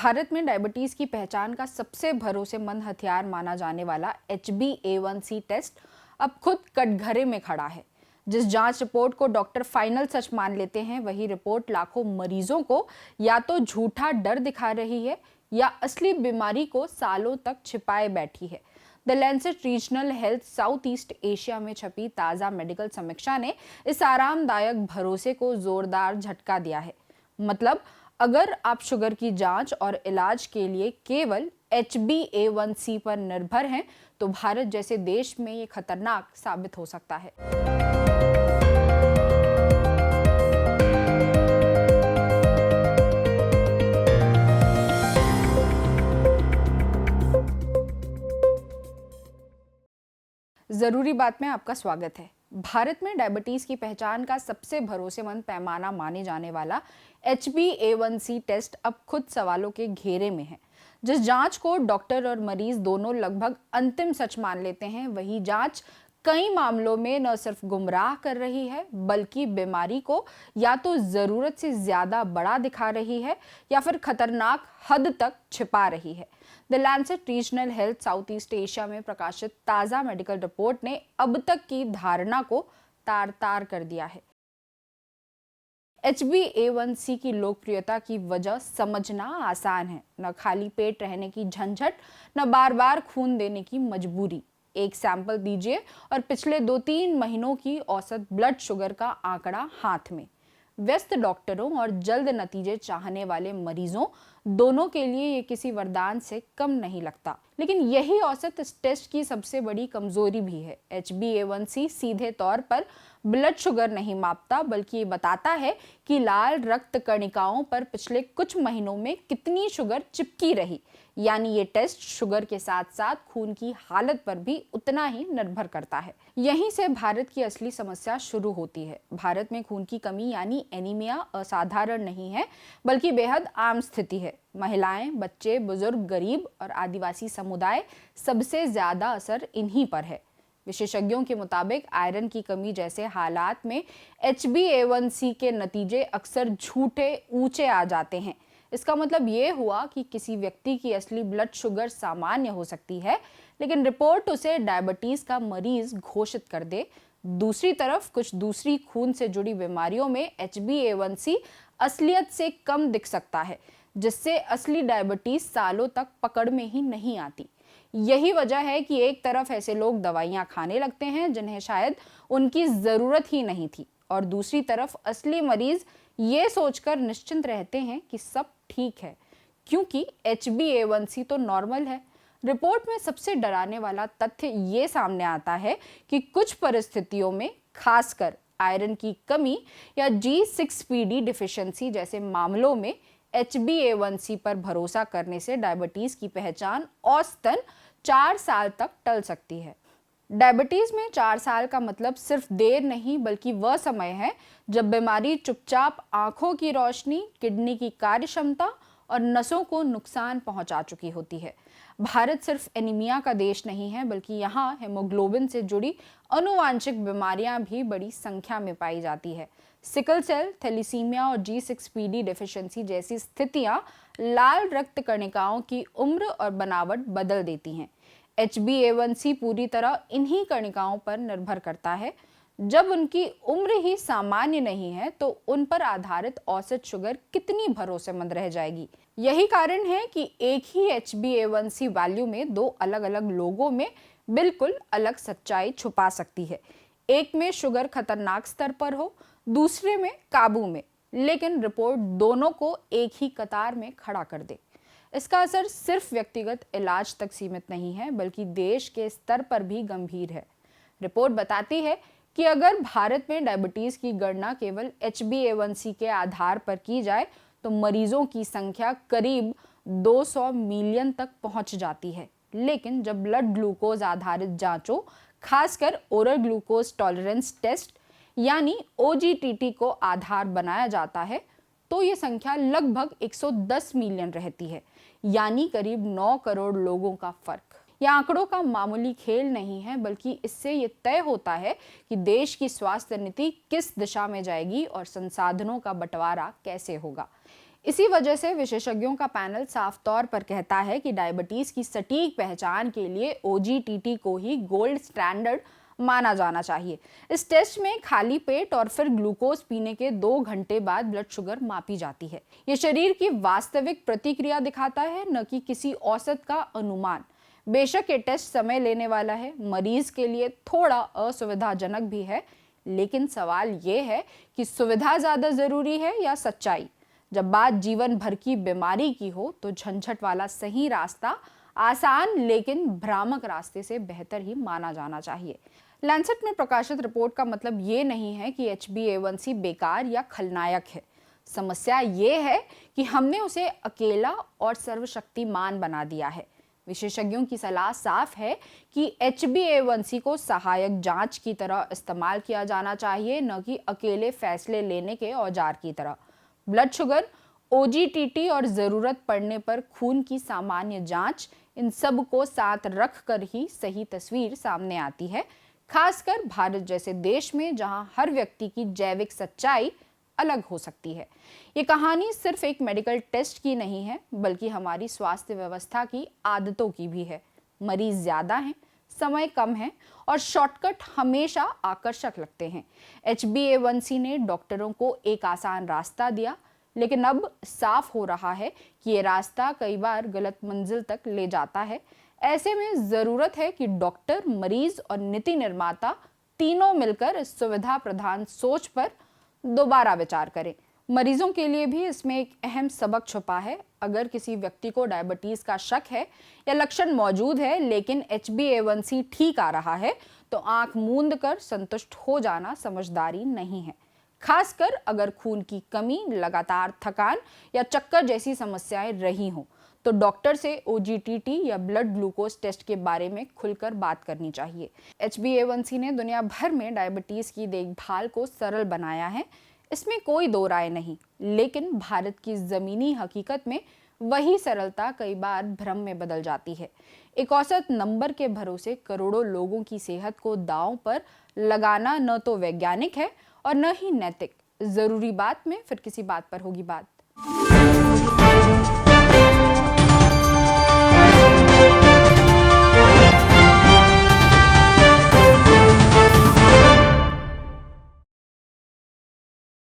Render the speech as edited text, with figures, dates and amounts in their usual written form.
भारत में डायबिटीज की पहचान का सबसे भरोसेमंद हथियार माना जाने वाला HbA1c टेस्ट अब खुद कटघरे में खड़ा है। जिस जांच रिपोर्ट को डॉक्टर फाइनल सच मान लेते हैं, वही रिपोर्ट लाखों मरीजों को या तो झूठा डर दिखा रही है या असली बीमारी को सालों तक छिपाए बैठी है। The Lancet regional health south east Asia में छपी ताज़ा मेडिकल समीक्षा ने इस आरामदायक भरोसे को जोरदार झटका दिया है। मतलब, अगर आप शुगर की जांच और इलाज के लिए केवल HbA1c पर निर्भर हैं, तो भारत जैसे देश में ये खतरनाक साबित हो सकता है। जरूरी बात में आपका स्वागत है। भारत में डायबिटीज की पहचान का सबसे भरोसेमंद पैमाना माने जाने वाला HbA1c टेस्ट अब खुद सवालों के घेरे में है। जिस जांच को डॉक्टर और मरीज दोनों लगभग अंतिम सच मान लेते हैं, वही जांच कई मामलों में न सिर्फ गुमराह कर रही है, बल्कि बीमारी को या तो जरूरत से ज्यादा बड़ा दिखा रही है या फिर खतरनाक हद तक छिपा रही है। The Lancet regional health south east Asia में प्रकाशित ताज़ा मेडिकल रिपोर्ट ने अब तक की धारणा को तार तार कर दिया है। HbA1c की लोकप्रियता की वजह समझना आसान है। न खाली पेट रहने की झंझट, न बार बार खून देने की मजबूरी। एक सैंपल दीजिए और पिछले 2-3 महीनों की औसत ब्लड शुगर का आंकड़ा हाथ में। व्यस्त डॉक्टरों और जल्द नतीजे चाहने वाले मरीजों दोनों के लिए ये किसी वरदान से कम नहीं लगता। लेकिन यही औसत इस टेस्ट की सबसे बड़ी कमजोरी भी है। HbA1c सीधे तौर पर ब्लड शुगर नहीं मापता, बल्कि ये बताता है कि लाल रक्त कणिकाओं पर पिछले कुछ महीनों में कितनी शुगर चिपकी रही। यानी ये टेस्ट शुगर के साथ साथ खून की हालत पर भी उतना ही निर्भर करता है। यहीं से भारत की असली समस्या शुरू होती है। भारत में खून की कमी यानी एनीमिया असाधारण नहीं है, बल्कि बेहद आम स्थिति है। महिलाएं, बच्चे, बुजुर्ग, गरीब और आदिवासी समुदाय सबसे ज्यादा असर इन्हीं पर है। विशेषज्ञों के मुताबिक आयरन की कमी जैसे हालात में HbA1c के नतीजे अक्सर झूठे ऊंचे आ जाते हैं। इसका मतलब ये हुआ कि किसी व्यक्ति की असली ब्लड शुगर सामान्य हो सकती है, लेकिन रिपोर्ट उसे डायबिटीज का मरीज घोषित कर दे। दूसरी तरफ कुछ दूसरी खून से जुड़ी बीमारियों में HbA1c असलियत से कम दिख सकता है, जिससे असली डायबिटीज सालों तक पकड़ में ही नहीं आती। यही वजह है कि एक तरफ ऐसे लोग दवाइयां खाने लगते हैं जिन्हें शायद उनकी जरूरत ही नहीं थी, और दूसरी तरफ असली मरीज ये सोचकर निश्चिंत रहते हैं कि सब ठीक है, क्योंकि HbA1c तो नॉर्मल है। रिपोर्ट में सबसे डराने वाला तथ्य ये सामने आता है कि कुछ परिस्थितियों में, खासकर आयरन की कमी या G6PD डिफिशियंसी जैसे मामलों में, HbA1c पर भरोसा करने से डायबिटीज की पहचान औसतन 4 साल तक टल सकती है। डायबिटीज में 4 साल का मतलब सिर्फ देर नहीं, बल्कि वह समय है जब बीमारी चुपचाप आंखों की रोशनी, किडनी की कार्यक्षमता और नसों को नुकसान पहुंचा चुकी होती है। भारत सिर्फ एनीमिया का देश नहीं है, बल्कि यहाँ हेमोग्लोबिन से जुड़ी आनुवांशिक बीमारियां भी बड़ी संख्या में पाई जाती है। सिकल सेल, थैलीसीमिया और G6PD डिफिशियंसी जैसी स्थितियां लाल रक्त कणिकाओं की उम्र और बनावट बदल देती हैं। HbA1c पूरी तरह इन्हीं कणिकाओं पर निर्भर करता है। जब उनकी उम्र ही सामान्य नहीं है, तो उन पर आधारित औसत शुगर कितनी भरोसेमंद रह जाएगी। यही कारण है कि एक ही HbA1c वैल्यू में 2 अलग-अलग लोगों में बिल्कुल अलग सच्चाई छुपा सकती है। एक में शुगर खतरनाक स्तर पर हो, दूसरे में काबू में, लेकिन रिपोर्ट दोनों को एक ही कतार में खड़ा कर दे। इसका असर सिर्फ व्यक्तिगत इलाज तक सीमित नहीं है, बल्कि देश के स्तर पर भी गंभीर है। रिपोर्ट बताती है कि अगर भारत में डायबिटीज की गणना केवल HbA1c के आधार पर की जाए, तो मरीजों की संख्या करीब 200 मिलियन तक पहुंच जाती है। लेकिन जब ब्लड ग्लूकोज आधारित जांचों, खासकर ओरल ग्लूकोज टॉलरेंस टेस्ट यानी OGTT को आधार बनाया जाता है, तो ये संख्या लगभग 110 मिलियन रहती है, यानी करीब 9 करोड़ लोगों का फर्क। यह आंकड़ों का मामूली खेल नहीं है, बल्कि इससे ये तय होता है कि देश की स्वास्थ्य नीति किस दिशा में जाएगी और संसाधनों का बंटवारा कैसे होगा। इसी वजह से विशेषज्ञों का पैनल साफ तौर पर कहता है कि डायबिटीज की सटीक पहचान के लिए OGTT को ही गोल्ड स्टैंडर्ड माना जाना चाहिए। इस टेस्ट में खाली पेट और फिर ग्लूकोज पीने के 2 घंटे बाद ब्लड शुगर मापी जाती है। ये शरीर की वास्तविक प्रतिक्रिया दिखाता है, न कि किसी औसत का अनुमान। बेशक ये टेस्ट समय लेने वाला है, मरीज के लिए थोड़ा असुविधाजनक भी है, लेकिन सवाल ये है कि सुविधा ज्यादा जरूरी है या सच्चाई। जब बात जीवन भर की बीमारी की हो तो झंझट वाला सही रास्ता आसान लेकिन भ्रामक रास्ते से बेहतर ही माना जाना चाहिए। लैंसेट में प्रकाशित रिपोर्ट का मतलब ये नहीं है कि HbA1c बेकार या खलनायक है। समस्या ये है कि हमने उसे अकेला और सर्वशक्तिमान बना दिया है। विशेषज्ञों की सलाह साफ है कि HbA1c को सहायक जांच की तरह इस्तेमाल किया जाना चाहिए, न कि अकेले फैसले लेने के औजार की तरह। ब्लड शुगर, OGTT और जरूरत पड़ने पर खून की सामान्य जांच, इन सब को साथ रखकर ही सही तस्वीर सामने आती है, खासकर भारत जैसे देश में जहां हर व्यक्ति की जैविक सच्चाई अलग हो सकती है। ये कहानी सिर्फ एक मेडिकल टेस्ट की नहीं है, बल्कि हमारी स्वास्थ्य व्यवस्था की आदतों की भी है। मरीज ज्यादा हैं, समय कम है और शॉर्टकट हमेशा आकर्षक लगते हैं। HbA1c ने डॉक्टरों को एक आसान रास्ता दिया, लेकिन अब साफ हो रहा है कि ये रास्ता कई बार गलत मंजिल तक ले जाता है। ऐसे में जरूरत है कि डॉक्टर, मरीज और नीति निर्माता तीनों मिलकर इस सुविधा प्रधान सोच पर दोबारा विचार करें। मरीजों के लिए भी इसमें एक अहम सबक छुपा है। अगर किसी व्यक्ति को डायबिटीज का शक है या लक्षण मौजूद है, लेकिन HbA1c ठीक आ रहा है, तो आंख मूंद कर संतुष्ट हो जाना समझदारी नहीं है। खासकर अगर खून की कमी, लगातार थकान या चक्कर जैसी समस्याएं रही हों, तो डॉक्टर से OGTT या ब्लड ग्लूकोज टेस्ट के बारे में खुलकर बात करनी चाहिए। HbA1c ने दुनिया भर में डायबिटीज की देखभाल को सरल बनाया है, इसमें कोई दो राय नहीं। लेकिन भारत की जमीनी हकीकत में वही सरलता कई बार भ्रम में बदल जाती है। एक औसत नंबर के भरोसे करोड़ों लोगों की सेहत को दांव पर लगाना न तो वैज्ञानिक है और न ही नैतिक। जरूरी बात में फिर किसी बात पर होगी बात।